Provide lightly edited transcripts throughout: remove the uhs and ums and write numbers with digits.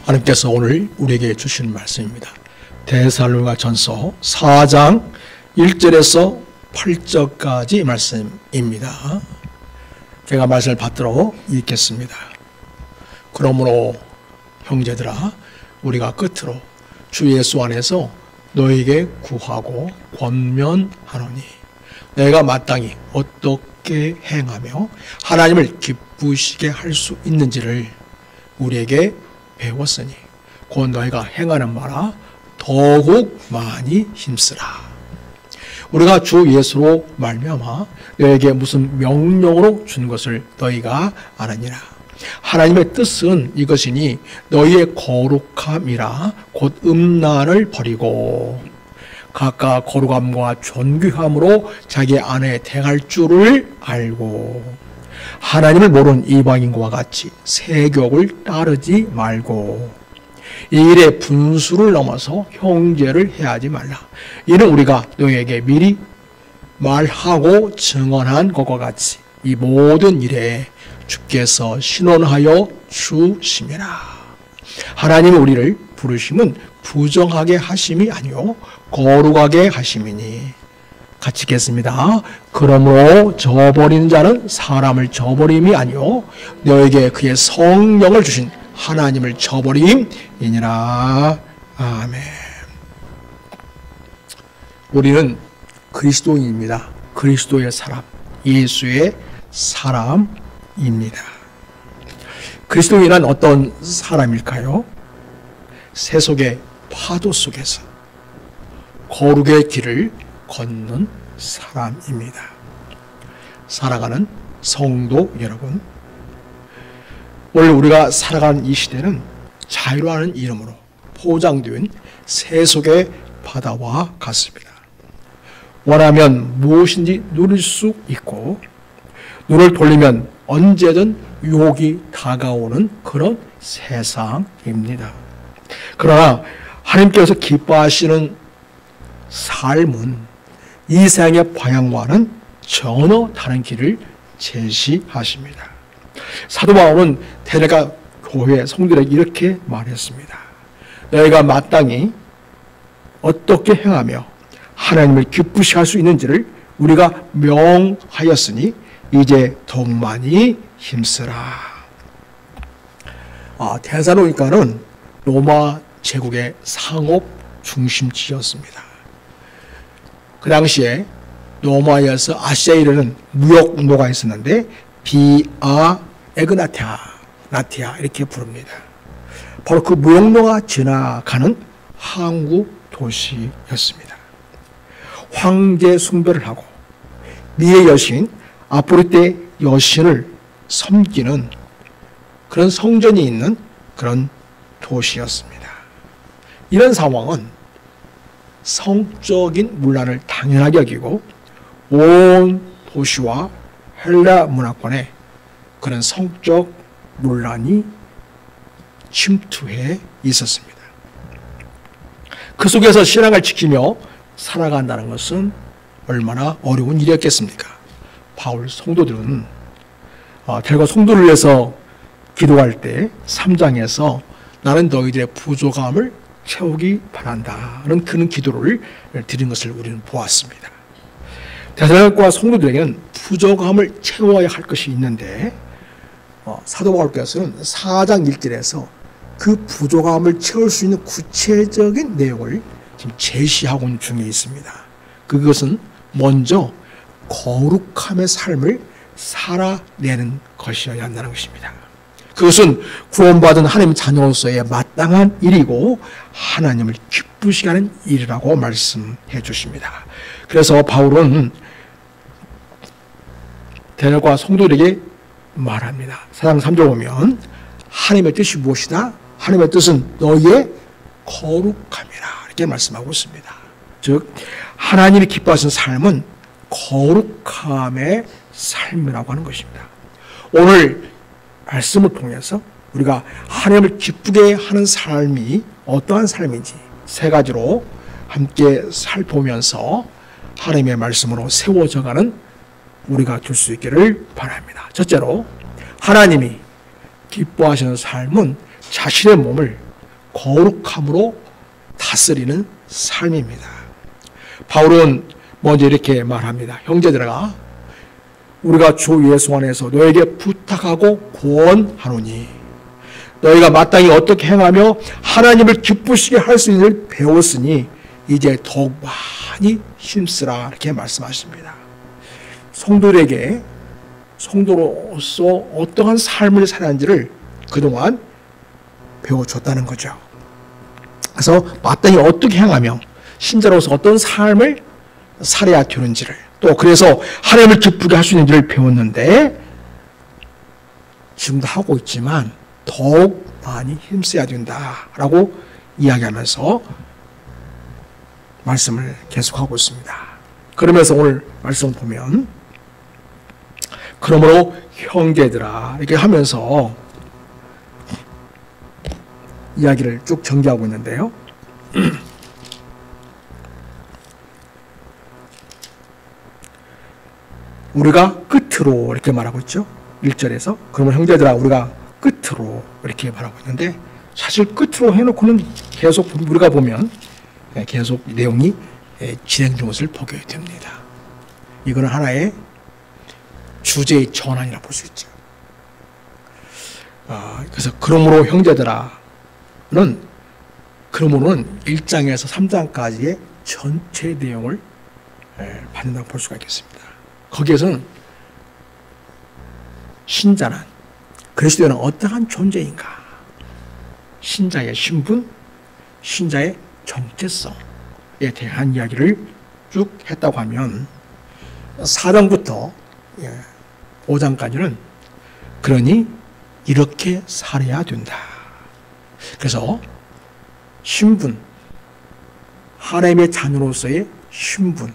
하나님께서 오늘 우리에게 주시는 말씀입니다. 데살로니가전서 4장 1절에서 8절까지 말씀입니다. 제가 말씀을 받들어 읽겠습니다. 그러므로 형제들아, 우리가 끝으로 주 예수 안에서 너에게 구하고 권면하노니 내가 마땅히 어떻게 행하며 하나님을 기쁘시게 할 수 있는지를 우리에게 배웠으니 곧 너희가 행하는 바라 더욱 많이 힘쓰라. 우리가 주 예수로 말미암아 너에게 무슨 명령으로 준 것을 너희가 아느니라. 하나님의 뜻은 이것이니 너희의 거룩함이라 곧 음란을 버리고 각각 거룩함과 존귀함으로 자기 안에 행할 줄을 알고 하나님을 모르는 이방인과 같이 세욕을 따르지 말고 이 일에 분수를 넘어서 형제를 해하지 말라. 이는 우리가 너희에게 미리 말하고 증언한 것과 같이 이 모든 일에 주께서 신원하여 주심이라. 하나님은 우리를 부르심은 부정하게 하심이 아니요 거룩하게 하심이니. 같이 읽겠습니다. 그러므로 저버리는 자는 사람을 저버림이 아니요 너에게 그의 성령을 주신 하나님을 저버림이니라. 아멘. 우리는 그리스도인입니다. 그리스도의 사람, 예수의 사람입니다. 그리스도인은 어떤 사람일까요? 세속의 파도 속에서 거룩의 길을 걷는 사람입니다. 살아가는 성도 여러분, 오늘 우리가 살아가는 이 시대는 자유라는 이름으로 포장된 세속의 바다와 같습니다. 원하면 무엇인지 누릴 수 있고 눈을 돌리면 언제든 유혹이 다가오는 그런 세상입니다. 그러나 하나님께서 기뻐하시는 삶은 이 세상의 방향과는 전혀 다른 길을 제시하십니다. 사도 바울은 데살로니가 교회 성도들에게 이렇게 말했습니다. 너희가 마땅히 어떻게 행하며 하나님을 기쁘시게 할 수 있는지를 우리가 명하였으니 이제 더욱 많이 힘쓰라. 데살로니가는 로마 제국의 상업 중심지였습니다. 그 당시에 로마에서 아시아에 이르는 무역 운동가 있었는데 비아 에그나티아 이렇게 부릅니다. 바로 그 무역로가 지나가는 항구 도시였습니다. 황제 숭배를 하고 미의 여신 아프로디테 여신을 섬기는 그런 성전이 있는 그런 도시였습니다. 이런 상황은 성적인 문란을 당연하게 여기고 온 도시와 헬라 문화권에 그런 성적 문란이 침투해 있었습니다. 그 속에서 신앙을 지키며 살아간다는 것은 얼마나 어려운 일이었겠습니까? 바울 성도들은 데살로니가 성도를 위해서 기도할 때 3장에서 나는 너희들의 부족함을 채우기 바란다는 그런 기도를 드린 것을 우리는 보았습니다. 데살로니가 성도들에게는 부족함을 채워야 할 것이 있는데 사도 바울께서는 4장 1절에서 그 부족함을 채울 수 있는 구체적인 내용을 지금 제시하고 있는 중에 있습니다. 그것은 먼저 거룩함의 삶을 살아내는 것이어야 한다는 것입니다. 그것은 구원받은 하나님 자녀로서의 마땅한 일이고 하나님을 기쁘시게 하는 일이라고 말씀해 주십니다. 그래서 바울은 데살로니가 성도들에게 말합니다. 4장 3절 보면 하나님의 뜻이 무엇이다? 하나님의 뜻은 너희의 거룩함이라 이렇게 말씀하고 있습니다. 즉 하나님이 기뻐하시는 삶은 거룩함의 삶이라고 하는 것입니다. 오늘 말씀을 통해서 우리가 하나님을 기쁘게 하는 삶이 어떠한 삶인지 세 가지로 함께 살펴보면서 하나님의 말씀으로 세워져가는 우리가 될 수 있기를 바랍니다. 첫째로 하나님이 기뻐하시는 삶은 자신의 몸을 거룩함으로 다스리는 삶입니다. 바울은 먼저 이렇게 말합니다. 형제들아, 우리가 주 예수 안에서 너에게 부탁하고 권하노니 너희가 마땅히 어떻게 행하며 하나님을 기쁘시게 할 수 있는 일을 배웠으니 이제 더욱 많이 힘쓰라, 이렇게 말씀하십니다. 성도들에게 성도로서 어떠한 삶을 살았는지를 그동안 배워줬다는 거죠. 그래서 마땅히 어떻게 행하며 신자로서 어떤 삶을 살아야 되는지를, 또 그래서 하나님을 기쁘게 할 수 있는지를 배웠는데 지금도 하고 있지만 더욱 많이 힘써야 된다라고 이야기하면서 말씀을 계속하고 있습니다. 그러면서 오늘 말씀 보면 그러므로 형제들아 이렇게 하면서 이야기를 쭉 전개하고 있는데요. 우리가 끝으로 이렇게 말하고 있죠. 1절에서 그러면 형제들아 우리가 끝으로 이렇게 말하고 있는데, 사실 끝으로 해놓고는 계속 우리가 보면 계속 내용이 진행된 것을 보게 됩니다. 이거는 하나의 주제의 전환이라 볼 수 있죠. 그래서 그러므로 형제들아는 그러므로는 1장에서 3장까지의 전체 내용을 받는다고 볼 수가 있겠습니다. 거기에서는 신자는, 그리스도인은 어떠한 존재인가, 신자의 신분, 신자의 정체성에 대한 이야기를 쭉 했다고 하면 4장부터 5장까지는 그러니 이렇게 살아야 된다. 그래서 신분, 하나님의 자녀로서의 신분,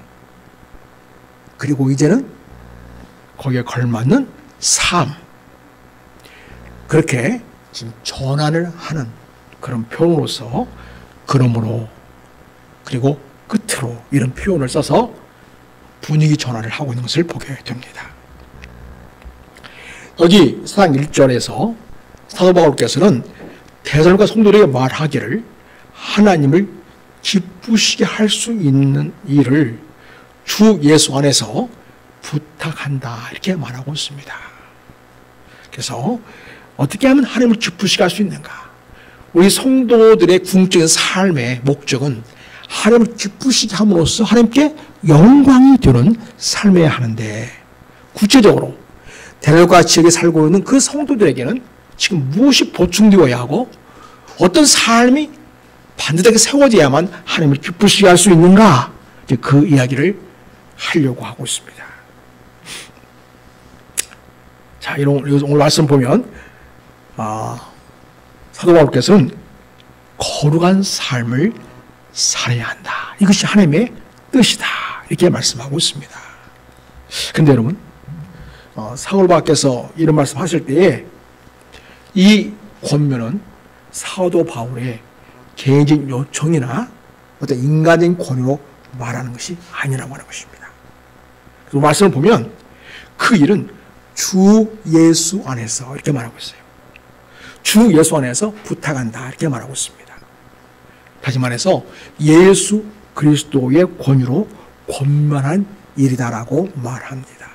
그리고 이제는 거기에 걸맞는 삶, 그렇게 지금 전환을 하는 그런 표현으로서 그러므로 그리고 끝으로 이런 표현을 써서 분위기 전환을 하고 있는 것을 보게 됩니다. 여기 4장 1절에서 사도 바울께서는 데살로니가 성도들에게 말하기를 하나님을 기쁘시게 할 수 있는 일을 주 예수 안에서 부탁한다, 이렇게 말하고 있습니다. 그래서 어떻게 하면 하나님을 기쁘시게 할 수 있는가? 우리 성도들의 궁극적인 삶의 목적은 하나님을 기쁘시게 함으로써 하나님께 영광이 되는 삶이어야 하는데, 구체적으로 데살로니가 지역에 살고 있는 그 성도들에게는 지금 무엇이 보충되어야 하고 어떤 삶이 반듯하게 세워져야만 하나님을 기쁘시게 할 수 있는가, 그 이야기를 하려고 하고 있습니다. 자, 오늘 말씀 보면 사도 바울께서는 거룩한 삶을 살아야 한다, 이것이 하나님의 뜻이다, 이렇게 말씀하고 있습니다. 근데 여러분, 사도 바울께서 이런 말씀하실 때에 이 권면은 사도 바울의 개인적인 요청이나 어떤 인간적인 권유로 말하는 것이 아니라고 하는 것입니다. 그 말씀을 보면 그 일은 주 예수 안에서 이렇게 말하고 있어요. 주 예수 안에서 부탁한다, 이렇게 말하고 있습니다. 다시 말해서 예수 그리스도의 권유로 권면한 일이다라고 말합니다.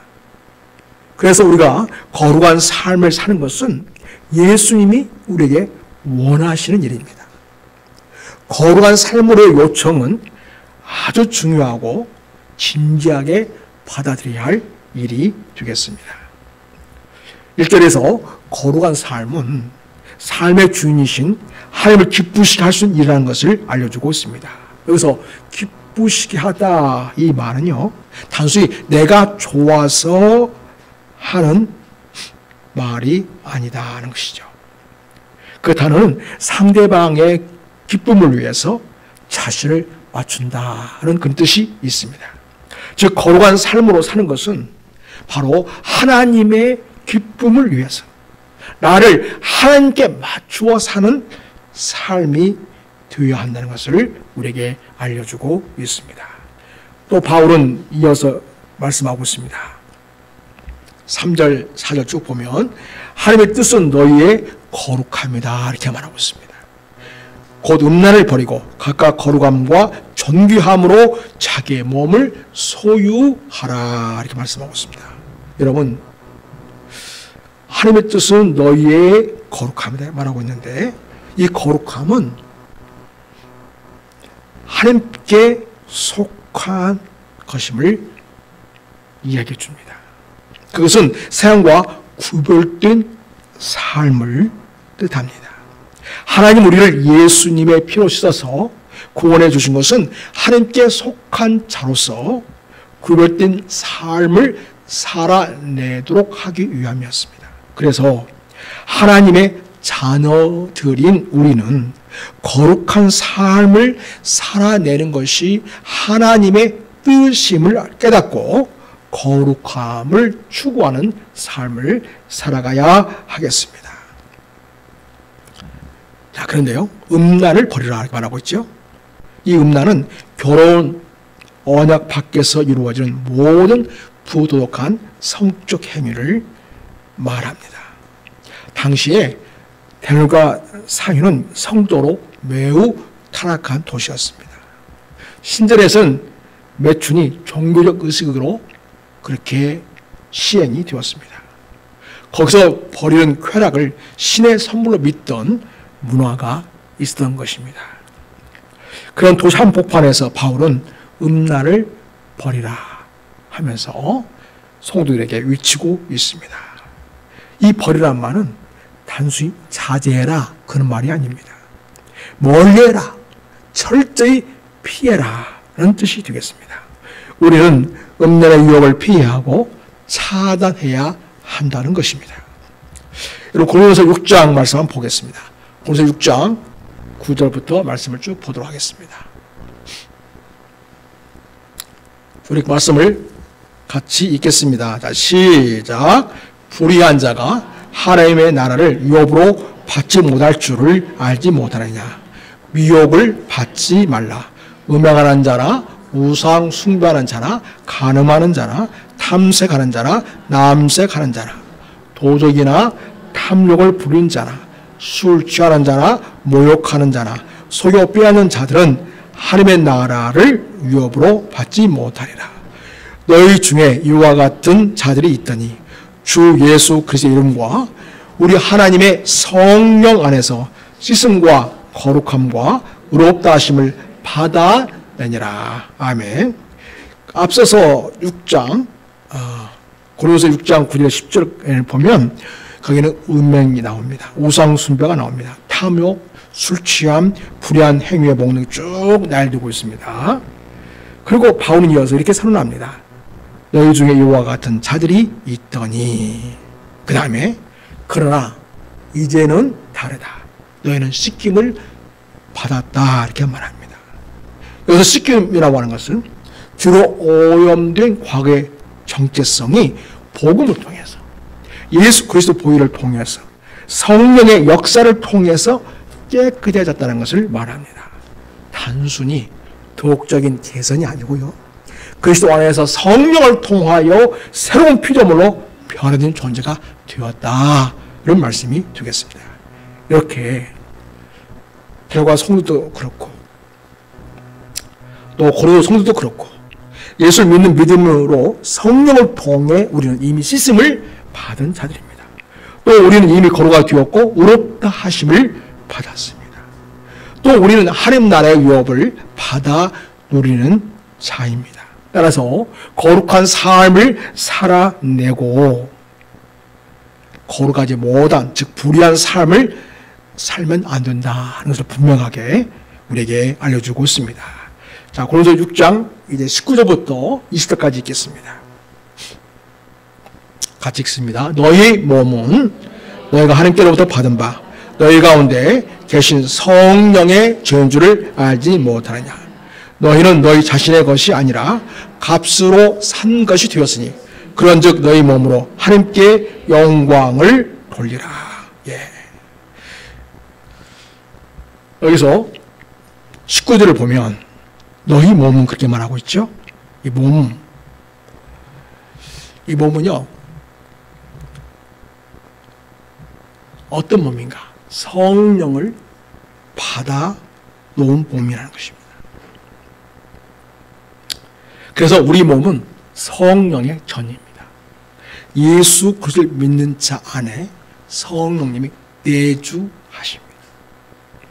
그래서 우리가 거룩한 삶을 사는 것은 예수님이 우리에게 원하시는 일입니다. 거룩한 삶으로의 요청은 아주 중요하고 진지하게 받아들여야 할 일이 되겠습니다. 1절에서 거룩한 삶은 삶의 주인이신 하나님을 기쁘시게 할 수 있는 일이라는 것을 알려주고 있습니다. 여기서 기쁘시게 하다, 이 말은요, 단순히 내가 좋아서 하는 말이 아니다 하는 것이죠. 그 단어는 상대방의 기쁨을 위해서 자신을 맞춘다는 그런 뜻이 있습니다. 즉 거룩한 삶으로 사는 것은 바로 하나님의 기쁨을 위해서 나를 하나님께 맞추어 사는 삶이 되어야 한다는 것을 우리에게 알려주고 있습니다. 또 바울은 이어서 말씀하고 있습니다. 3절, 4절 쭉 보면 하나님의 뜻은 너희의 거룩함이다, 이렇게 말하고 있습니다. 곧 음란을 버리고 각각 거룩함과 존귀함으로 자기의 몸을 소유하라 이렇게 말씀하고 있습니다. 여러분, 하나님의 뜻은 너희의 거룩함이다 말하고 있는데 이 거룩함은 하나님께 속한 것임을 이야기해 줍니다. 그것은 세상과 구별된 삶을 뜻합니다. 하나님 우리를 예수님의 피로 씻어서 구원해 주신 것은 하나님께 속한 자로서 구별된 삶을 살아내도록 하기 위함이었습니다. 그래서 하나님의 자녀들인 우리는 거룩한 삶을 살아내는 것이 하나님의 뜻임을 깨닫고 거룩함을 추구하는 삶을 살아가야 하겠습니다. 자, 그런데요, 음란을 버리라 말하고 있죠. 이 음란은 결혼 언약 밖에서 이루어지는 모든 부도덕한 성적 행위를 말합니다. 당시에 데늘과 상유는 성도로 매우 타락한 도시였습니다. 신전에서는 매춘이 종교적 의식으로 그렇게 시행이 되었습니다. 거기서 버리는 쾌락을 신의 선물로 믿던 문화가 있었던 것입니다. 그런 도시 한복판에서 바울은 음란을 버리라 하면서 성도들에게 외치고 있습니다. 이 버리란 말은 단순히 자제해라 그런 말이 아닙니다. 멀리해라, 철저히 피해라 라는 뜻이 되겠습니다. 우리는 음란의 유혹을 피해하고 차단해야 한다는 것입니다. 여러분, 고린도서 6장 말씀 한번 보겠습니다. 고린도서 6장 9절부터 말씀을 쭉 보도록 하겠습니다. 우리 말씀을 같이 읽겠습니다. 자, 시작. 불의한 자가 하나님의 나라를 유업으로 받지 못할 줄을 알지 못하느냐. 미혹을 받지 말라. 음행하는 자나 우상 숭배하는 자나 간음하는 자나 탐색하는 자나 남색하는 자나 도적이나 탐욕을 부린 자나 술 취하는 자나 모욕하는 자나 속여 빼앗는 자들은 하나님의 나라를 유업으로 받지 못하리라. 너희 중에 이와 같은 자들이 있더니 주 예수 그리스도의 이름과 우리 하나님의 성령 안에서 씻음과 거룩함과 의롭다 하심을 받아내니라. 아멘. 앞서서 6장 고린도서 6장 9절 10절을 보면 거기는 음행이 나옵니다. 우상 숭배가 나옵니다. 탐욕, 술 취함, 불의한 행위의 목록이 쭉 날리고 있습니다. 그리고 바울은 이어서 이렇게 선언합니다. 너희 중에 이와 같은 자들이 있더니 그 다음에 그러나 이제는 다르다. 너희는 씻김을 받았다 이렇게 말합니다. 여기서 씻김이라고 하는 것은 주로 오염된 과거의 정체성이 복음을 통해서 예수 그리스도 보혈을 통해서 성령의 역사를 통해서 깨끗해졌다는 것을 말합니다. 단순히 도덕적인 개선이 아니고요. 그리스도 안에서 성령을 통하여 새로운 피조물로 변화된 존재가 되었다. 이런 말씀이 되겠습니다. 이렇게 결과 성도도 그렇고 또 고린도 성도도 그렇고 예수를 믿는 믿음으로 성령을 통해 우리는 이미 씻음을 받은 자들입니다. 또 우리는 이미 거룩하게 되었고 의롭다 하심을 받았습니다. 또 우리는 하나님 나라의 유업을 받아 누리는 자입니다. 따라서 거룩한 삶을 살아내고 거룩하지 못한 즉 불의한 삶을 살면 안 된다는 것을 분명하게 우리에게 알려주고 있습니다. 자, 고린도서 6장 이제 19절부터 20절까지 읽겠습니다. 같이 읽습니다. 너희 몸은 너희가 하나님께로부터 받은 바 너희 가운데 계신 성령의 전주를 알지 못하느냐. 너희는 너희 자신의 것이 아니라 값으로 산 것이 되었으니 그런즉 너희 몸으로 하나님께 영광을 돌리라. 예. 여기서 19절을 보면 너희 몸은 그렇게 말하고 있죠. 이 몸은요 어떤 몸인가? 성령을 받아 놓은 몸이라는 것입니다. 그래서 우리 몸은 성령의 전입니다. 예수 그리스도를 믿는 자 안에 성령님이 내주하십니다.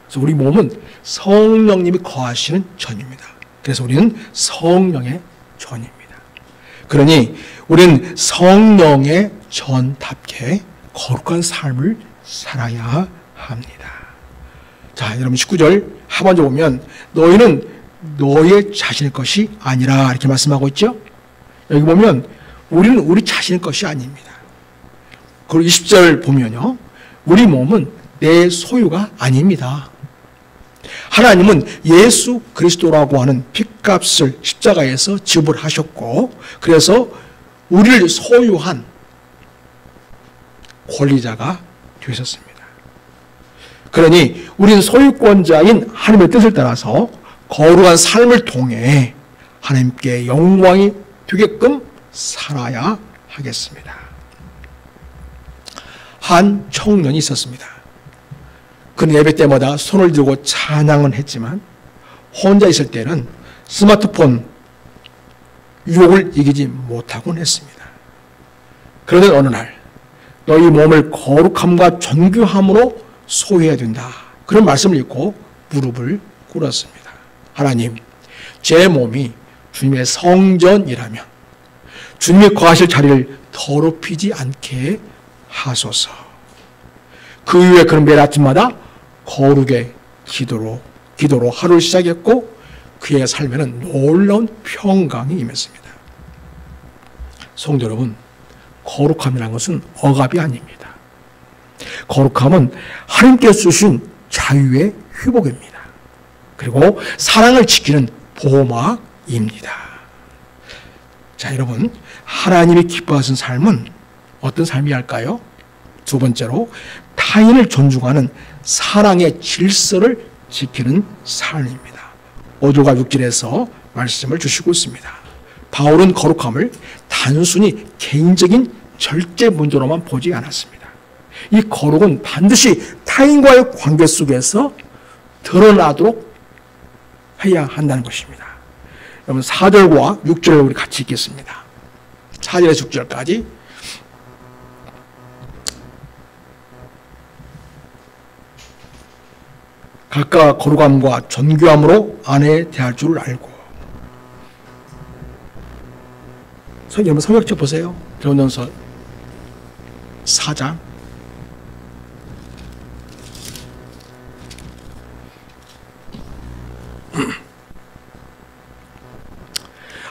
그래서 우리 몸은 성령님이 거하시는 전입니다. 그래서 우리는 성령의 전입니다. 그러니 우리는 성령의 전답게 거룩한 삶을 살아야 합니다. 자, 여러분 19절 하반절 보면 너희는 너의 자신의 것이 아니라 이렇게 말씀하고 있죠. 여기 보면 우리는 우리 자신의 것이 아닙니다. 그리고 20절 보면요. 우리 몸은 내 소유가 아닙니다. 하나님은 예수 그리스도라고 하는 핏값을 십자가에서 지불하셨고 그래서 우리를 소유한 권리자가 되셨습니다. 그러니 우리는 소유권자인 하나님의 뜻을 따라서 거룩한 삶을 통해 하나님께 영광이 되게끔 살아야 하겠습니다. 한 청년이 있었습니다. 그는 예배 때마다 손을 들고 찬양은 했지만 혼자 있을 때는 스마트폰 유혹을 이기지 못하곤 했습니다. 그러던 어느 날 너희 몸을 거룩함과 존귀함으로 소유해야 된다. 그런 말씀을 읽고 무릎을 꿇었습니다. 하나님, 제 몸이 주님의 성전이라면 주님이 거하실 자리를 더럽히지 않게 하소서. 그 이후에 그는 매일 아침마다 거룩의 기도로 하루를 시작했고 그의 삶에는 놀라운 평강이 임했습니다. 성도 여러분, 거룩함이라는 것은 억압이 아닙니다. 거룩함은 하나님께서 주신 자유의 회복입니다. 그리고 사랑을 지키는 보호막입니다. 자, 여러분, 하나님이 기뻐하시는 삶은 어떤 삶이 할까요? 두 번째로 타인을 존중하는 사랑의 질서를 지키는 삶입니다. 5절과 6절에서 말씀을 주시고 있습니다. 바울은 거룩함을 단순히 개인적인 절제 문제로만 보지 않았습니다. 이 거룩은 반드시 타인과의 관계 속에서 드러나도록 해야 한다는 것입니다. 여러분 4절과 6절을 우리 같이 읽겠습니다. 4절에서 6절까지 각각 거룩함과 존귀함으로 아내에 대할 줄을 알고. 여러분 성경책 보세요. 베드로전서 4장.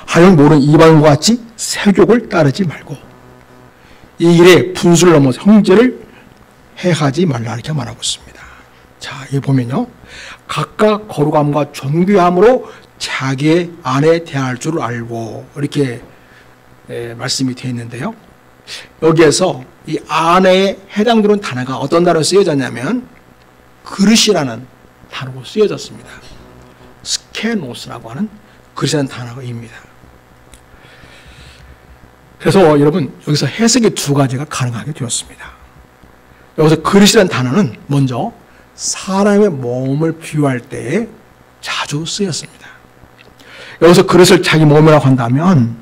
하여 모르는 이방인과 같이 세욕을 따르지 말고 이 일에 분수를 넘어서 형제를 해하지 말라 이렇게 말하고 있습니다. 자, 여기 보면요. 각각 거룩함과 존귀함으로 자기의 아내에 대할 줄 알고 이렇게 말씀이 되어 있는데요. 여기에서 이 아내에 해당되는 단어가 어떤 단어로 쓰여졌냐면 그릇이라는 단어로 쓰여졌습니다. 스케노스라고 하는 그릇이라는 단어입니다. 그래서 여러분 여기서 해석이 두 가지가 가능하게 되었습니다. 여기서 그릇이라는 단어는 먼저 사람의 몸을 비유할 때에 자주 쓰였습니다. 여기서 그릇을 자기 몸이라고 한다면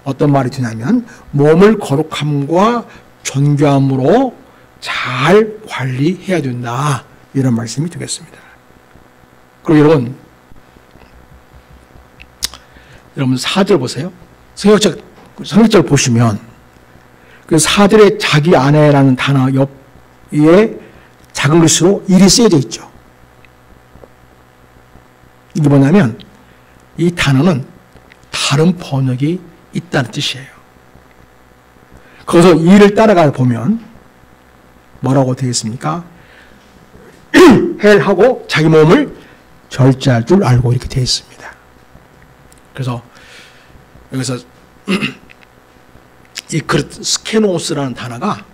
어떤 말이 되냐면 몸을 거룩함과 존귀함으로 잘 관리해야 된다 이런 말씀이 되겠습니다. 그리고 여러분 4절 보세요. 성경책 보시면 그 4절에 자기 아내라는 단어 옆에 작은 글씨로 일이 쓰여져 있죠. 이게 뭐냐면 이 단어는 다른 번역이 있다는 뜻이에요. 거기서 일을 따라가 보면 뭐라고 되어 있습니까? 헬하고 자기 몸을 절제할 줄 알고 이렇게 되어 있습니다. 그래서 여기서 이 스케노스라는 단어가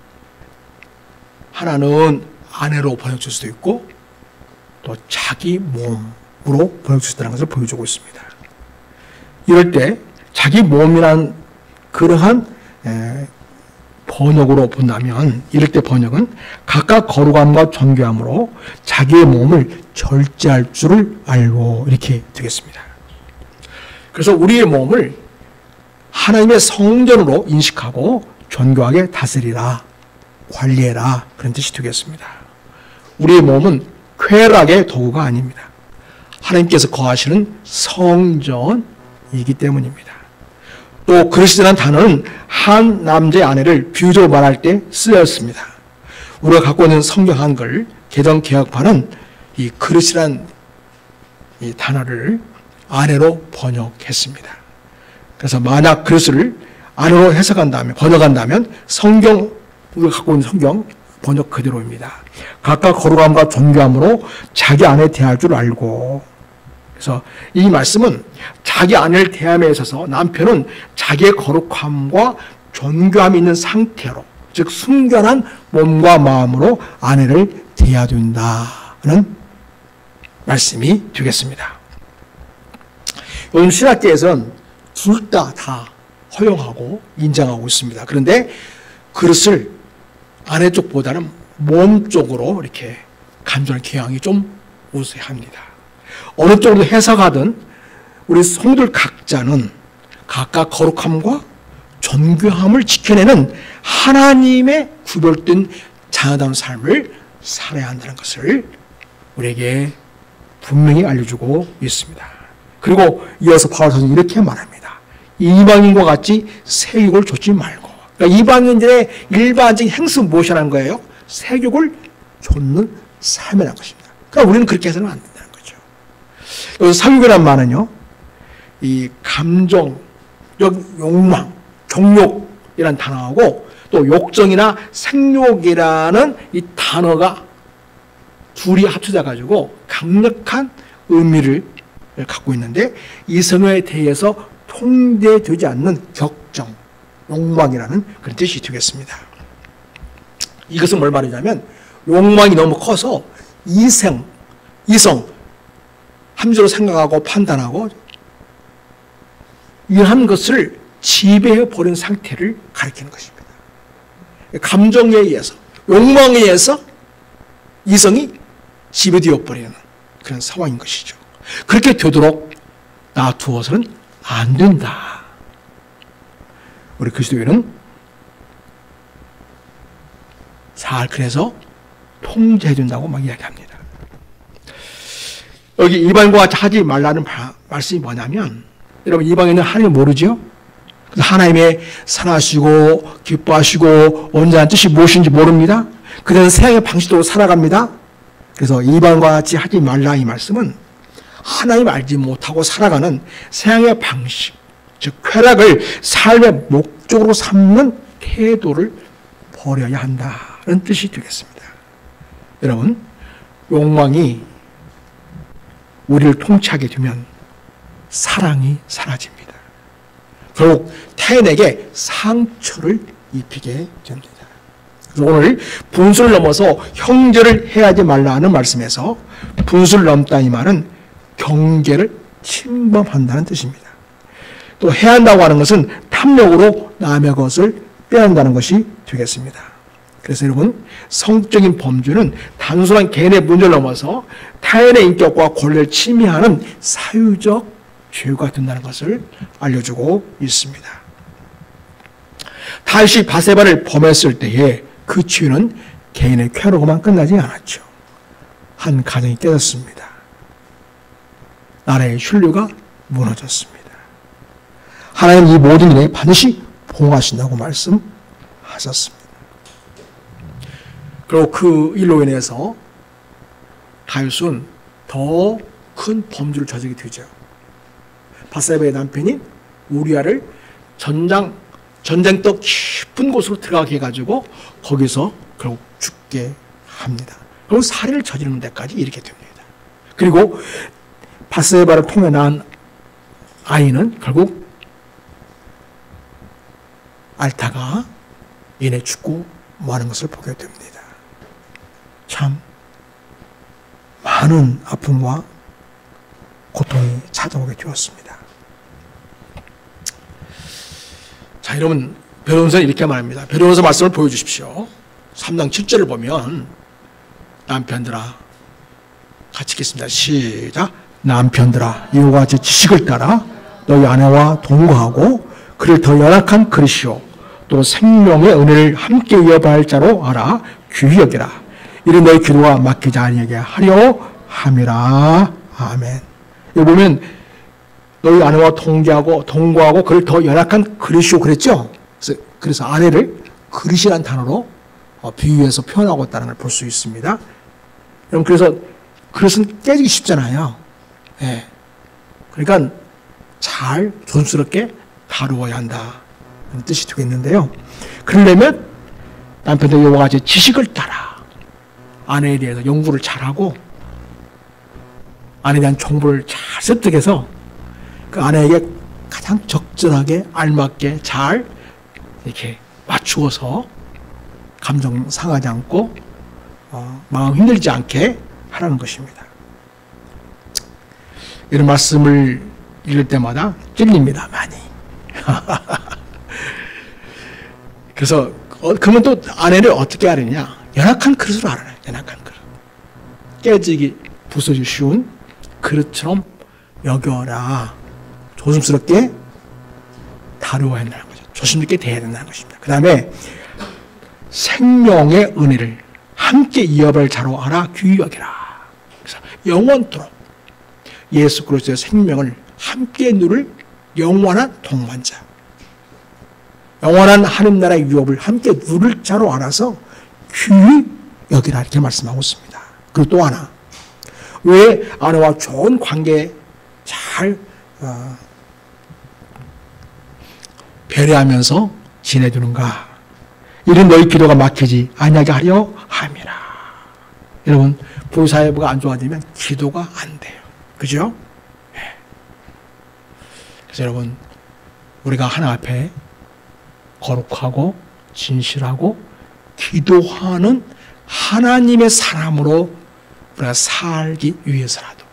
하나는 아내로 번역될 수도 있고 또 자기 몸으로 번역될 수 있다는 것을 보여주고 있습니다. 이럴 때 자기 몸이란 그러한 번역으로 본다면 이럴 때 번역은 각각 거룩함과 존귀함으로 자기의 몸을 절제할 줄을 알고 이렇게 되겠습니다. 그래서 우리의 몸을 하나님의 성전으로 인식하고 존귀하게 다스리라, 관리해라, 그런 뜻이 되겠습니다. 우리의 몸은 쾌락의 도구가 아닙니다. 하나님께서 거하시는 성전이기 때문입니다. 또 그릇이라는 단어는 한 남자의 아내를 비유적으로 말할 때 쓰였습니다. 우리가 갖고 있는 성경 한글 개정 개혁판은 이 그릇이라는 이 단어를 아내로 번역했습니다. 그래서 만약 그릇을 아내로 해석한다면, 번역한다면 성경, 우리가 갖고 있는 성경 번역 그대로입니다. 각각 거룩함과 존귀함으로 자기 아내 대할 줄 알고. 그래서 이 말씀은 자기 아내를 대함에 있어서 남편은 자기의 거룩함과 존귀함이 있는 상태로, 즉 순결한 몸과 마음으로 아내를 대해야 된다는 말씀이 되겠습니다. 요즘 신학계에서는 둘 다 허용하고 인정하고 있습니다. 그런데 그릇을 아내 쪽보다는 몸 쪽으로 이렇게 간주하는 경향이 좀 우세합니다. 어느 쪽으로 해석하든 우리 성도들 각자는 각각 거룩함과 존귀함을 지켜내는 하나님의 구별된 자녀다운 삶을 살아야 한다는 것을 우리에게 분명히 알려주고 있습니다. 그리고 이어서 바울 사도는 이렇게 말합니다. 이방인과 같이 세욕을 좇지 말고. 그러니까 이방인들의 일반적인 행수는 무엇이라는 거예요? 세욕을 좇는 삶이라는 것입니다. 그러니까 우리는 그렇게 해서는 안 된다는 거죠. 여기서 사욕이라는 말은요, 이 감정, 욕망, 정욕이라는 단어하고 또 욕정이나 생욕이라는 이 단어가 둘이 합쳐져 가지고 강력한 의미를 갖고 있는데, 이성에 대해서 통제되지 않는 격정, 욕망이라는 그런 뜻이 되겠습니다. 이것은 뭘 말하냐면 욕망이 너무 커서 이성, 함정으로 생각하고 판단하고 이런 것을 지배해버린 상태를 가리키는 것입니다. 감정에 의해서, 욕망에 의해서 이성이 지배되어 버리는 그런 상황인 것이죠. 그렇게 되도록 놔두어서는 안 된다. 우리 그리스도인은 잘 그래서 통제해 준다고 막 이야기합니다. 여기 이방인과 같이 하지 말라는 말씀이 뭐냐면, 여러분 이방인은 하나님을 모르죠? 하나님의 선하시고 기뻐하시고 온전한 뜻이 무엇인지 모릅니다. 그들은 세상의 방식으로 살아갑니다. 그래서 이방인과 같이 하지 말라 이 말씀은 하나님 알지 못하고 살아가는 세상의 방식, 즉 쾌락을 삶의 목적으로 삼는 태도를 버려야 한다는 뜻이 되겠습니다. 여러분, 욕망이 우리를 통치하게 되면 사랑이 사라집니다. 결국 타인에게 상처를 입히게 됩니다. 그래서 오늘 분수를 넘어서 형제를 해하지 말라 하는 말씀에서 분수를 넘다 이 말은 경계를 침범한다는 뜻입니다. 또 해한다고 하는 것은 탐욕으로 남의 것을 빼앗는다는 것이 되겠습니다. 그래서 여러분, 성적인 범죄는 단순한 개인의 문제를 넘어서 타인의 인격과 권리를 침해하는 사유적 죄가 된다는 것을 알려주고 있습니다. 다윗이 바세바를 범했을 때에 그 죄는 개인의 쾌락으로만 끝나지 않았죠. 한 가정이 깨졌습니다. 나라의 신뢰가 무너졌습니다. 하나님 이 모든 일에 반드시 보응하신다고 말씀하셨습니다. 그리고 그 일로 인해서 다윗은 더 큰 범죄를 저지르게 되죠. 바세바의 남편인 우리아를 전쟁터 깊은 곳으로 들어가게 해가지고 거기서 결국 죽게 합니다. 그리고 살인을 저지르는 데까지 이렇게 됩니다. 그리고 바세바를 통해 낳은 아이는 결국 앓다가 이내 죽고 마는 것을 보게 됩니다. 참 많은 아픔과 고통이 찾아오게 되었습니다. 자, 여러분, 베드로전서는 이렇게 말합니다. 베드로전서 말씀을 보여주십시오. 3장 7절을 보면 남편들아, 같이 읽겠습니다. 시작. 남편들아, 이와 같이 지식을 따라 너희 아내와 동거하고 그를 더 연약한 그릇이요 또 생명의 은혜를 함께 이어갈 자로 알아 귀히 여기라. 이는 너희 기도가 막히지 아니하게 하려 함이라. 아멘. 여기 보면 너희 아내와 동거하고 그를 더 연약한 그릇이요 그랬죠. 그래서 아내를 그릇이라는 단어로 비유해서 표현하고 있다는 걸 볼 수 있습니다. 여러분, 그래서 그릇은 깨지기 쉽잖아요. 예. 그러니까 잘 조심스럽게 다루어야 한다. 그런 뜻이 되겠는데요. 그러려면 남편들 이와 같이 지식을 따라 아내에 대해서 연구를 잘하고 아내에 대한 정보를 잘 습득해서 그 아내에게 가장 적절하게 알맞게 잘 이렇게 맞추어서 감정 상하지 않고 마음 힘들지 않게 하라는 것입니다. 이런 말씀을 읽을 때마다 찔립니다, 많이. 그래서 그러면 또 아내를 어떻게 하느냐? 연약한 그릇으로 알아요. 연약한 그릇. 깨지기 부서지기 쉬운 그릇처럼 여겨라. 조심스럽게 다루어야 한다는 거죠. 조심스럽게 대해야 된다는 것입니다. 그 다음에 생명의 은혜를 함께 이어갈 자로 알아 귀히 여기라. 그래서 영원토록 예수 그리스도의 생명을 함께 누릴 영원한 동반자, 영원한 하늘 나라의 유업을 함께 누릴 자로 알아서 귀히 여기라 이렇게 말씀하고 있습니다. 그리고 또 하나, 왜 아내와 좋은 관계 잘 배려하면서 지내주는가? 이런 너희 기도가 막히지 아니하게 하려 함이라. 여러분, 부부 사회가 안 좋아지면 기도가 안 돼요. 그죠? 네. 그래서 여러분, 우리가 하나 앞에 거룩하고 진실하고 기도하는 하나님의 사람으로 우리가 살기 위해서라도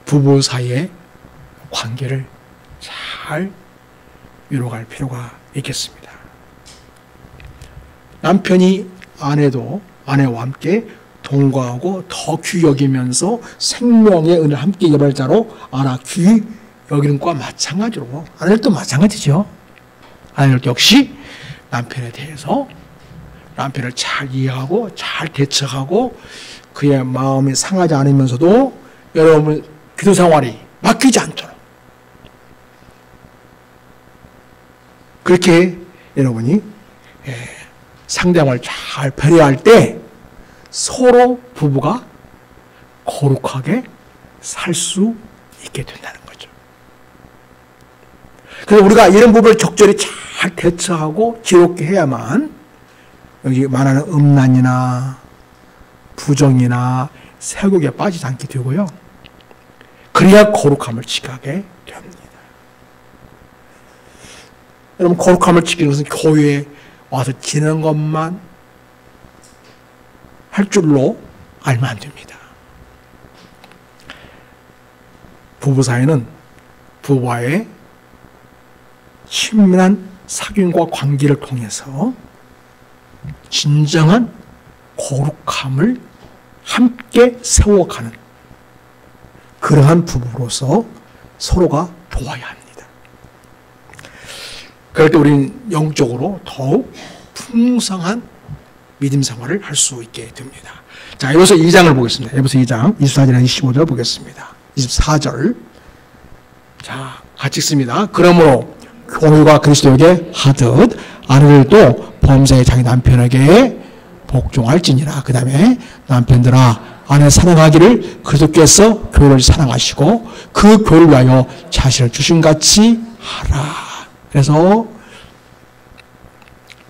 부부 사이의 관계를 잘 이뤄갈 필요가 있겠습니다. 남편이 아내와 함께 동거하고 더 귀히 여기면서 생명의 은혜를 함께 이어갈 자로 알아 귀히 여기는 것과 마찬가지로 아내들도 마찬가지죠. 아내들 역시 남편에 대해서 남편을 잘 이해하고 잘 대처하고 그의 마음이 상하지 않으면서도 여러분 기도 생활이 막히지 않도록 그렇게 여러분이 상대방을 잘 배려할 때 서로 부부가 거룩하게 살 수 있게 된다는 거죠. 그래서 우리가 이런 부분을 적절히 잘 대처하고 지롭게 해야만 여기 말하는 음란이나 부정이나 세욕에 빠지지 않게 되고요. 그래야 거룩함을 지키게 됩니다. 여러분, 거룩함을 지키는 것은 교회에 와서 지내는 것만 할 줄로 알면 안 됩니다. 부부 사이는 부부와의 친밀한 사귐과 관계를 통해서 진정한 거룩함을 함께 세워가는 그러한 부부로서 서로가 도와야 합니다. 그럴 때 우리는 영적으로 더욱 풍성한 믿음 생활을 할 수 있게 됩니다. 자, 에베소 2장을 보겠습니다. 에베소 2장 24절에서 25절 보겠습니다. 24절. 자, 같이 읽습니다. 그러므로 교회가 그리스도에게 하듯 아내들도 범사에 자기 남편에게 복종할지니라. 그 다음에 남편들아 아내 사랑하기를 그리스도께서 교회를 사랑하시고 그 교회를 위하여 자신을 주신같이 하라. 그래서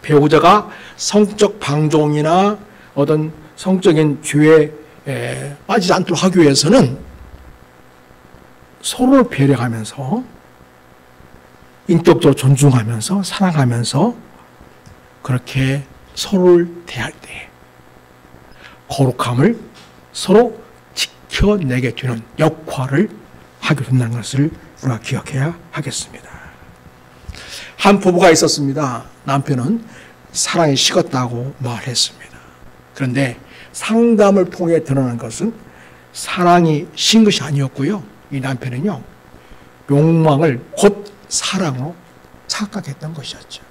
배우자가 성적 방종이나 어떤 성적인 죄에 빠지지 않도록 하기 위해서는 서로를 배려하면서 인격적으로 존중하면서 사랑하면서 그렇게 서로를 대할 때 거룩함을 서로 지켜내게 되는 역할을 하게 된다는 것을 우리가 기억해야 하겠습니다. 한 부부가 있었습니다. 남편은 사랑이 식었다고 말했습니다. 그런데 상담을 통해 드러난 것은 사랑이 신 것이 아니었고요. 이 남편은요, 욕망을 곧 사랑으로 착각했던 것이었죠.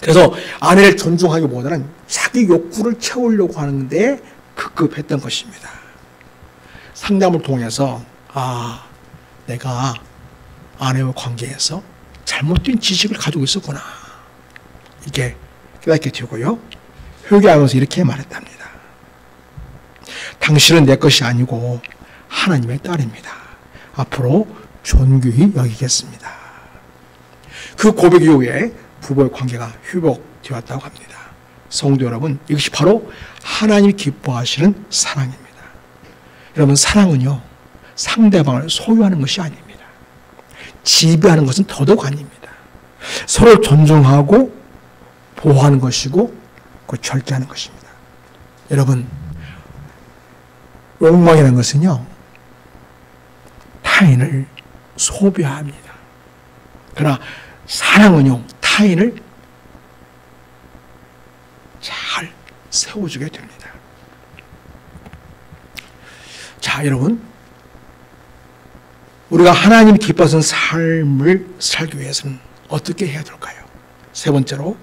그래서 아내를 존중하기보다는 자기 욕구를 채우려고 하는데 급급했던 것입니다. 상담을 통해서 내가 아내와 관계에서 잘못된 지식을 가지고 있었구나, 이렇게 깨닫게 되고요. 회개하면서 이렇게 말했답니다. 당신은 내 것이 아니고 하나님의 딸입니다. 앞으로 존귀히 여기겠습니다. 그 고백 이후에 부부의 관계가 회복되었다고 합니다. 성도 여러분, 이것이 바로 하나님이 기뻐하시는 사랑입니다. 여러분, 사랑은요, 상대방을 소유하는 것이 아닙니다. 지배하는 것은 더더욱 아닙니다. 서로 존중하고 보호하는 것이고 절제하는 것입니다. 여러분, 욕망이라는 것은요, 타인을 소비합니다. 그러나 사랑은요, 타인을 잘 세워주게 됩니다. 자, 여러분, 우리가 하나님이 기뻐하시는 삶을 살기 위해서는 어떻게 해야 될까요? 세 번째로,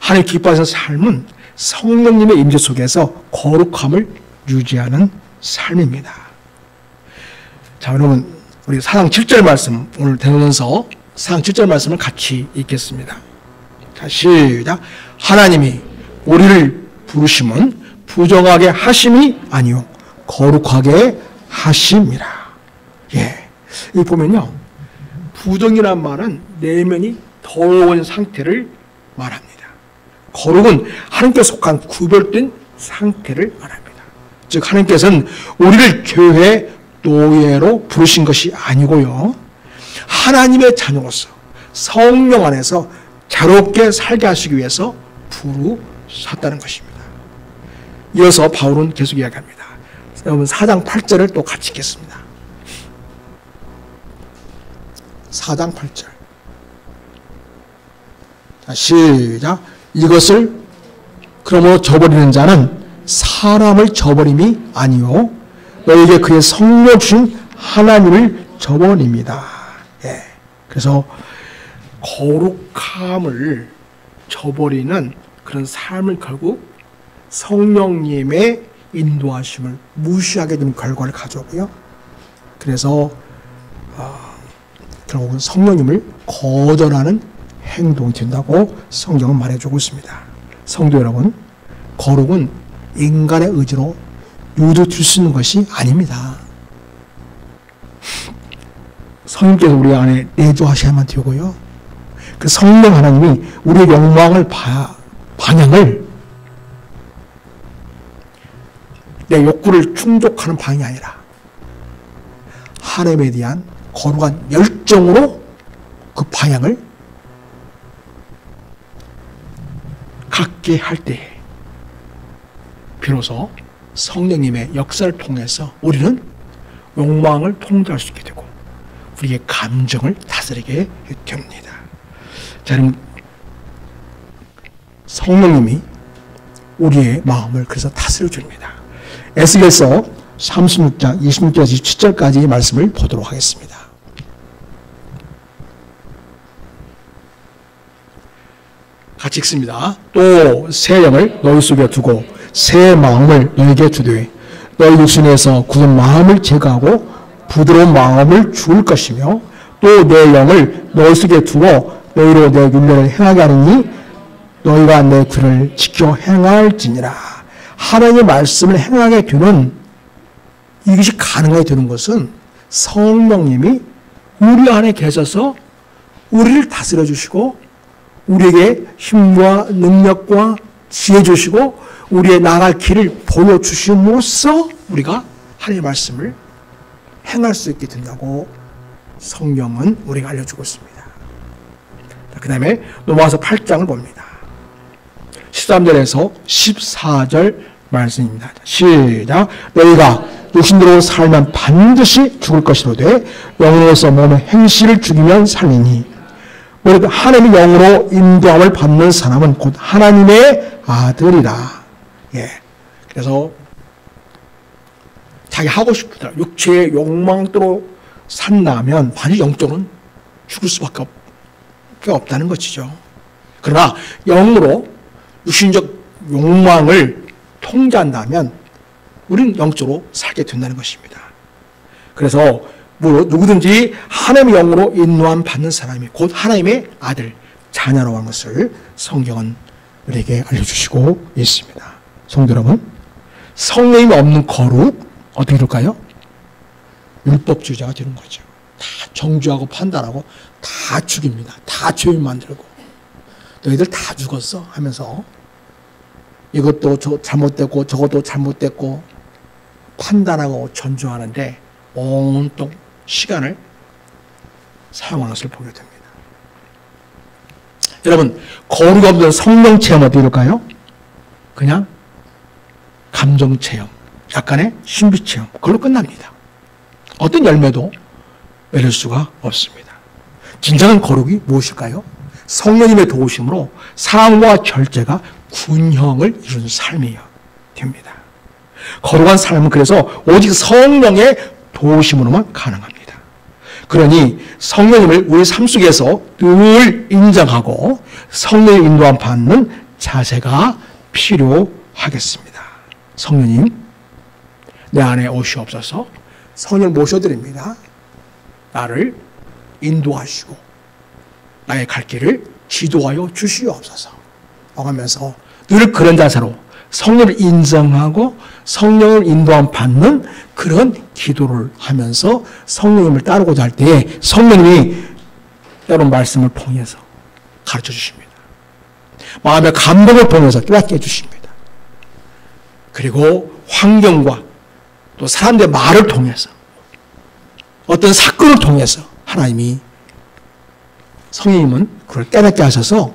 하나님 기뻐하시는 삶은 성령님의 임재 속에서 거룩함을 유지하는 삶입니다. 자, 여러분, 우리 사랑 7절 말씀 오늘 대면서 사랑 7절 말씀을 같이 읽겠습니다. 자, 시작. 하나님이 우리를 부르심은 부정하게 하심이 아니요 거룩하게 하심이라. 예, 이 보면요, 부정이란 말은 내면이 더러운 상태를 말합니다. 거룩은 하나님께 속한 구별된 상태를 말합니다. 즉, 하나님께서는 우리를 교회의 노예로 부르신 것이 아니고요, 하나님의 자녀로서 성령 안에서 자유롭게 살게 하시기 위해서 부르셨다는 것입니다. 이어서 바울은 계속 이야기합니다. 여러분, 4장 8절을 또 같이 읽겠습니다. 4장 8절. 자, 시작. 이것을 그러므로 저버리는 자는 사람을 저버림이 아니요 너에게 그의 성령 주신 하나님을 저버립니다. 예. 그래서 거룩함을 저버리는 그런 삶을 결국 성령님의 인도하심을 무시하게 되는 결과를 가져오고요. 그래서 결국은 성령님을 거절하는 행동이 된다고 성경은 말해주고 있습니다. 성도 여러분, 거룩은 인간의 의지로 유도될 수 있는 것이 아닙니다. 성령께서 우리 안에 내주하셔야만 되고요. 그 성령 하나님이 우리의 욕망을 방향을 내 욕구를 충족하는 방향이 아니라 하나님에 대한 거룩한 열정으로 그 방향을 갖게 할 때 비로소 성령님의 역사를 통해서 우리는 욕망을 통제할 수 있게 되고 우리의 감정을 다스리게 됩니다. 자, 여러분, 성령님이 우리의 마음을 그래서 다스려 줍니다. 에스겔서 36장 26절에서 27절까지의 말씀을 보도록 하겠습니다. 같이 읽습니다. 또 새 영을 너희 속에 두고 새 마음을 너희에게 주되 너희 육신에서 굳은 마음을 제거하고 부드러운 마음을 줄 것이며 또 내 영을 너희 속에 두어 너희로 내 율례를 행하게 하느니 너희가 내 규를 지켜 행할지니라. 하나님의 말씀을 행하게 되는 이것이 가능하게 되는 것은 성령님이 우리 안에 계셔서 우리를 다스려 주시고 우리에게 힘과 능력과 지혜 주시고 우리의 나갈 길을 보여주심으로써 우리가 하나님의 말씀을 행할 수 있게 된다고 성경은 우리가 알려주고 있습니다. 그 다음에 넘어가서 8장을 봅니다. 13절에서 14절 말씀입니다. 시작. 너희가 육신대로 살면 반드시 죽을 것이로되 영으로서 몸의 행실을 죽이면 살리니 우리 하나님의 영으로 인도함을 받는 사람은 곧 하나님의 아들이라. 예. 그래서 자기 하고 싶은 대로 육체의 욕망대로 산다면 반드시 영적으로는 죽을 수밖에 없다는 것이죠. 그러나 영으로 육신적 욕망을 통제한다면 우리는 영적으로 살게 된다는 것입니다. 그래서 누구든지 하나님의 영으로 인도함 받는 사람이 곧 하나님의 아들, 자녀라고 하는 것을 성경은 우리에게 알려주시고 있습니다. 성도 여러분, 성령이 없는 거룩 어떻게 될까요? 율법주의자가 되는 거죠. 다 정죄하고 판단하고 다 죽입니다. 다 죄인 만들고 너희들 다 죽었어 하면서 이것도 잘못됐고 저것도 잘못됐고 판단하고 전조하는데 온통 시간을 사용하는 것을 보게 됩니다. 여러분, 거룩 없는 성령 체험 어떻게 될까요? 그냥 감정 체험, 약간의 신비 체험, 그걸로 끝납니다. 어떤 열매도 맺을 수가 없습니다. 진정한 거룩이 무엇일까요? 성령님의 도우심으로 사랑과 절제가 균형을 이루는 삶이 됩니다. 거룩한 삶은 그래서 오직 성령의 도우심으로만 가능합니다. 그러니 성령님을 우리 삶 속에서 늘 인정하고 성령의 인도함 받는 자세가 필요하겠습니다. 성령님, 내 안에 오시옵소서. 성령을 모셔드립니다. 나를 인도하시고 나의 갈 길을 지도하여 주시옵소서 하면서 늘 그런 자세로 성령을 인정하고 성령을 인도함 받는 그런 기도를 하면서 성령님을 따르고자 할 때에 성령님이 여러분 말씀을 통해서 가르쳐 주십니다. 마음의 감동을 통해서 깨닫게 해주십니다. 그리고 환경과 또 사람들의 말을 통해서 어떤 사건을 통해서 하나님이 성령님은 그걸 깨닫게 하셔서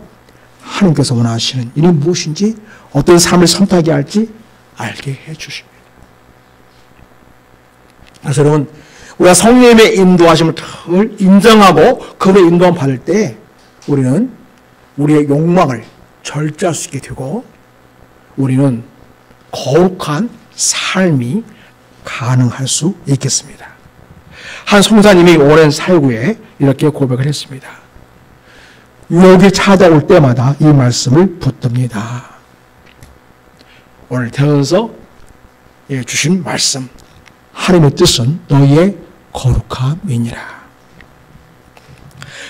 하나님께서 원하시는 일이 무엇인지 어떤 삶을 선택해야 할지 알게 해주십니다. 그래서 여러분, 우리가 성령님의 인도하심을 인정하고 그분의 인도함 받을 때 우리는 우리의 욕망을 절제할 수 있게 되고 우리는 거룩한 삶이 가능할 수 있겠습니다. 한 송사님이 오랜 사역 후에 이렇게 고백을 했습니다. 유혹이 찾아올 때마다 이 말씀을 붙듭니다. 오늘 태어나서 주신 말씀, 하나님의 뜻은 너희의 거룩함이니라.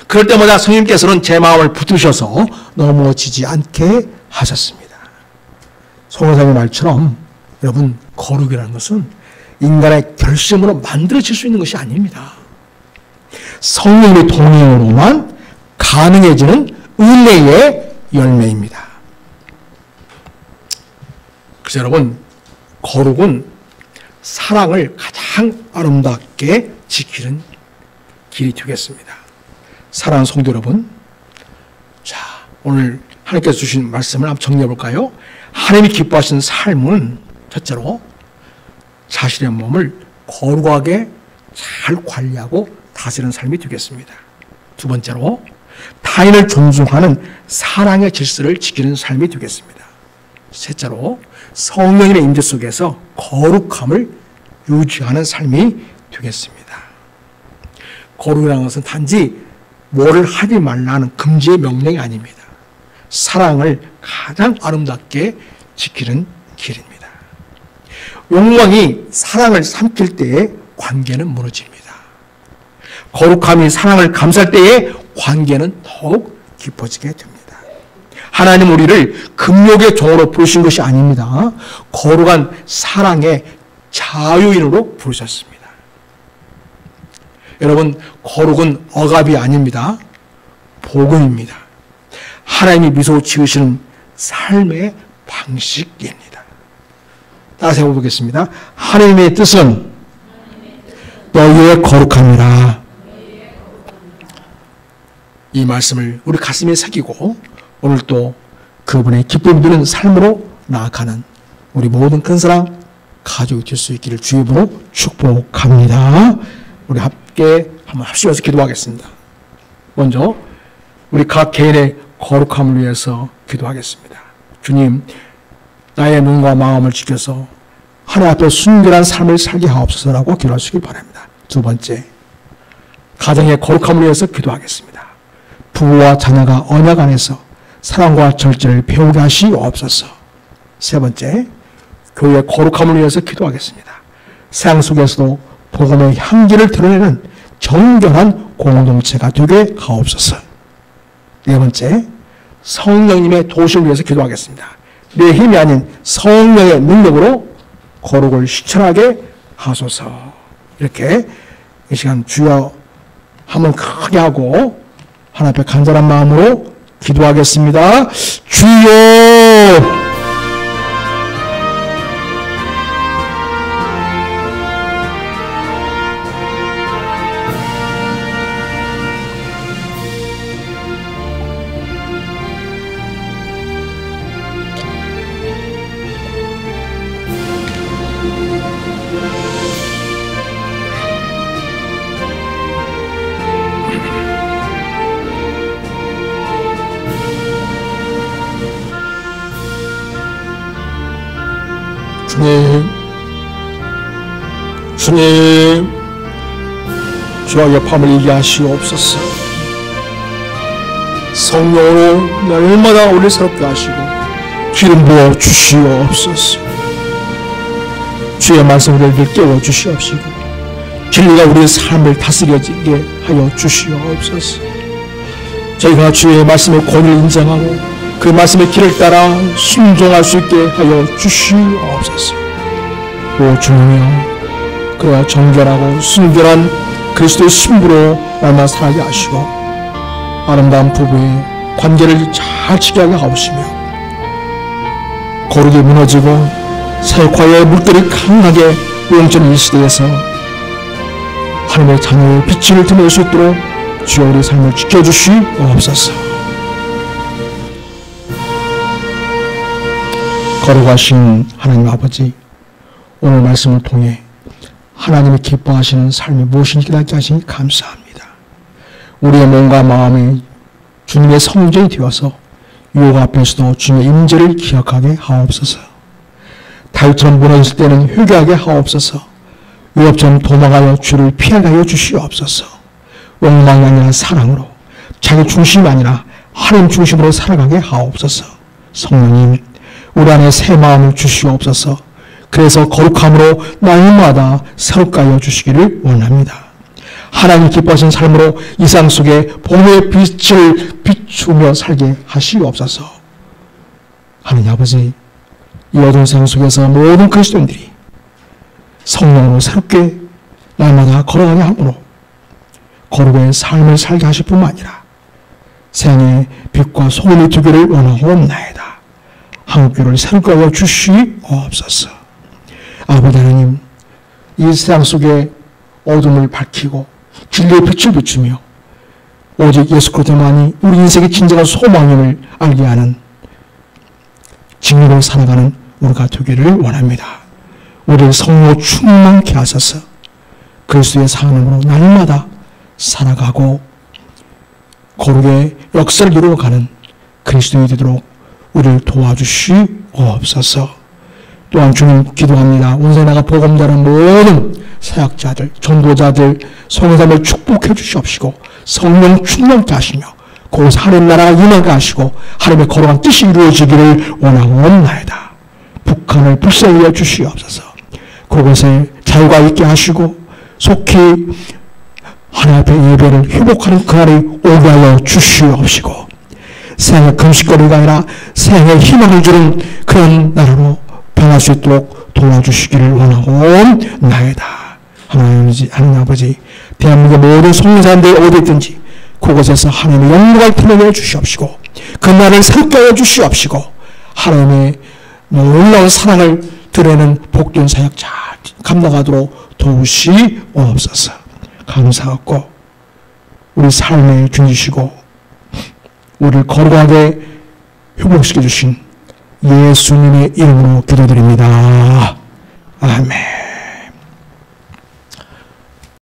그럴 때마다 성령님께서는 제 마음을 붙드셔서 넘어지지 않게 하셨습니다. 송사님의 말처럼 여러분, 거룩이라는 것은 인간의 결심으로 만들어질 수 있는 것이 아닙니다. 성령의 동행으로만 가능해지는 은혜의 열매입니다. 그래서 여러분, 거룩은 사랑을 가장 아름답게 지키는 길이 되겠습니다. 사랑하는 성도 여러분, 자, 오늘 하나님께서 주신 말씀을 한번 정리해 볼까요? 하나님이 기뻐하시는 삶은 첫째로 자신의 몸을 거룩하게 잘 관리하고 다스리는 삶이 되겠습니다. 두 번째로 타인을 존중하는 사랑의 질서를 지키는 삶이 되겠습니다. 셋째로 성령님의 임재 속에서 거룩함을 유지하는 삶이 되겠습니다. 거룩이라는 것은 단지 뭐를 하지 말라는 금지의 명령이 아닙니다. 사랑을 가장 아름답게 지키는 길입니다. 욕망이 사랑을 삼킬 때에 관계는 무너집니다. 거룩함이 사랑을 감쌀 때에 관계는 더욱 깊어지게 됩니다. 하나님 우리를 금욕의 종으로 부르신 것이 아닙니다. 거룩한 사랑의 자유인으로 부르셨습니다. 여러분, 거룩은 억압이 아닙니다. 복음입니다. 하나님이 미소 지으시는 삶의 방식입니다. 따라서 해보겠습니다. 하나님의 뜻은 너희의 거룩함이라. 이 말씀을 우리 가슴에 새기고 오늘 또 그분의 기쁨 드는 삶으로 나아가는 우리 모든 큰사랑 가족이 될 수 있기를 주의 이름으로 축복합니다. 우리 함께 한번 합심해서 기도하겠습니다. 먼저 우리 각 개인의 거룩함을 위해서 기도하겠습니다. 주님, 나의 눈과 마음을 지켜서 하나님 앞에 순결한 삶을 살게 하옵소서라고 기도하시길 바랍니다. 두 번째, 가정의 거룩함을 위해서 기도하겠습니다. 부부와 자녀가 언약 안에서 사랑과 절제를 배우게 하시옵소서. 세 번째, 교회의 거룩함을 위해서 기도하겠습니다. 세상 속에서도 복음의 향기를 드러내는 정결한 공동체가 되게 하옵소서. 네 번째, 성령님의 도우심을 위해서 기도하겠습니다. 내 힘이 아닌 성령의 능력으로 거룩을 실천하게 하소서. 이렇게 이 시간 주여 한번 크게 하고 하나님 앞에 간절한 마음으로 기도하겠습니다. 주여! 주님, 주의 밤을 이기게 하시옵소서. 성령으로 날마다 우리 새롭게 하시고 기름 부어 주시옵소서. 주의 말씀을 우리를 깨워 주시옵시고 진리가 우리의 삶을 다스려지게 하여 주시옵소서. 저희가 주의 말씀의 권위를 인정하고 그 말씀의 길을 따라 순종할 수 있게 하여 주시옵소서. 오 주님이여, 그래야 정결하고 순결한 그리스도의 신부로 날마다 살게 하시고 아름다운 부부의 관계를 잘 지키게 하옵시며 거룩이 무너지고 사역화의 물결이 강하게 우영되는 이 시대에서 하나님의 자녀의 빛을 드러낼 수 있도록 주여 우리 삶을 지켜주시옵소서. 거룩하신 하나님 아버지, 오늘 말씀을 통해 하나님이 기뻐하시는 삶이 무엇인지 깨닫게 하시니 감사합니다. 우리의 몸과 마음이 주님의 성전이 되어서 유혹 앞에서도 주님의 임재를 기억하게 하옵소서. 다윗처럼 무너졌을 때는 회개하게 하옵소서. 요압처럼 도망하여 주를 피하게 하여 주시옵소서. 욕망이 아니라 사랑으로, 자기 중심이 아니라 하나님 중심으로 살아가게 하옵소서. 성령님, 우리 안에 새 마음을 주시옵소서. 그래서 거룩함으로 날마다 새롭게 하여 주시기를 원합니다. 하나님 기뻐하신 삶으로 이 세상 속에 복음의 빛을 비추며 살게 하시옵소서. 하나님 아버지, 이 어두운 세상 속에서 모든 그리스도인들이 성령으로 새롭게 날마다 걸어가게 함으로 거룩의 삶을 살게 하실 뿐만 아니라 세상의 빛과 소금이 되기를 원하옵나이다. 한국교를 새롭게 하여 주시옵소서. 아버지 하나님, 이 세상 속에 어둠을 밝히고 진리의 빛을 비추며 오직 예수 그리스도만이 우리 인생의 진정한 소망임을 알게 하는 진리로 살아가는 우리가 되기를 원합니다. 우리를 성령으로 충만케 하셔서 그리스도의 사랑으로 날마다 살아가고 거룩의 역사를 이루어가는 그리스도인이 되도록 우리를 도와주시옵소서. 또한 주님 기도합니다. 온전히 나가 복음자는 모든 사역자들, 전도자들, 성도자를 축복해 주시옵시고 성령 충만케 하시며 그곳에 하나님 나라가 임하게 하시고 하나님의 거룩한 뜻이 이루어지기를 원하옵나이다. 북한을 불쌍히 해 주시옵소서. 그곳에 자유가 있게 하시고 속히 하나님 앞에 예배를 회복하는 그날이 오게 하여 주시옵시고 세상의 금식거리가 아니라 세상의 희망을 주는 그런 나라로 변할 수 있도록 도와주시기를 원하옵나이다. 하나님 아버지, 대한민국의 모든 성도사람들이 어디 있든지 그곳에서 하나님의 영광을 드러내 주시옵시고 그 날을 새롭게 하여 주시옵시고 하나님의 놀라운 사랑을 드러내는 복된 사역 잘 감당하도록 도우시옵소서. 감사하고 우리 삶에 주시고 우리를 거룩하게 회복시켜 주신 예수님의 이름으로 기도드립니다. 아멘.